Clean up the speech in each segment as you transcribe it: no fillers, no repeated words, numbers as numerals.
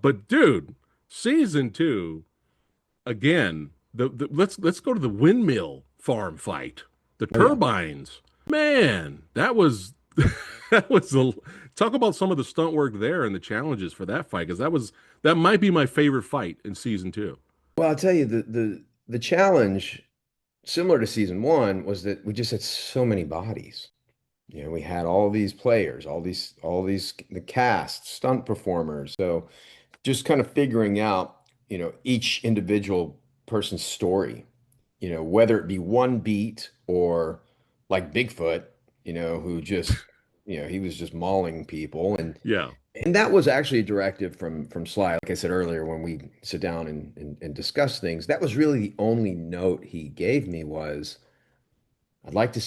But dude, season two again. Let's go to the windmill farm fight. The Oh yeah. turbines, man, that was that was a talk about some of the stunt work there and the challenges for that fight because that might be my favorite fight in season two. Well, I'll tell you the challenge, similar to season one, was that we just had so many bodies. You know, we had all these players, all these the cast, stunt performers. So just kind of figuring out, each individual person's story, whether it be one beat or like Bigfoot, who just, he was just mauling people. Yeah, And that was actually a directive from Sly. Like I said earlier, when we sit down and discuss things, that was really the only note he gave me was, I'd like to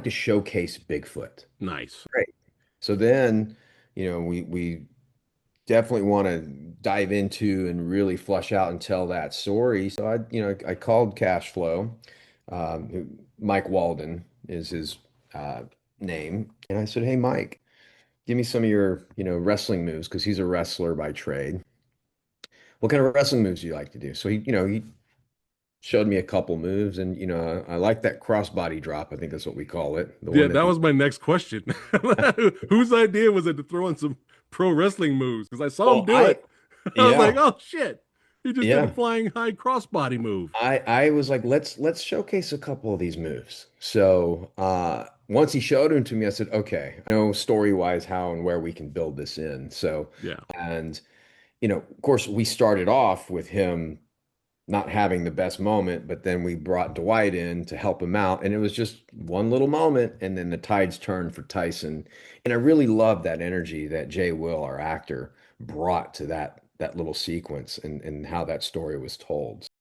showcase Bigfoot. nice. Great. So then, we definitely want to dive into and really flush out and tell that story. So I called Cash Flow. Mike Walden is his uh, name, and I said, "Hey, Mike, give me some of your, wrestling moves because he's a wrestler by trade. What kind of wrestling moves do you like to do?" So he showed me a couple moves, and I like that crossbody drop. I think that's what we call it, the Yeah, one at that the. was my next question. Whose idea was it to throw in some pro wrestling moves? Because I saw him Well, do it. I was like, yeah, oh shit, he just did a yeah. flying high crossbody move. I was like, let's showcase a couple of these moves. So once he showed them to me, I said, okay, I know story-wise how and where we can build this in. So, Yeah, and of course, we started off with him not having the best moment, but then we brought Dwight in to help him out, and it was just one little moment, and then the tides turned for Tyson. And I really loved that energy that Jay Will, our actor, brought to that little sequence and how that story was told.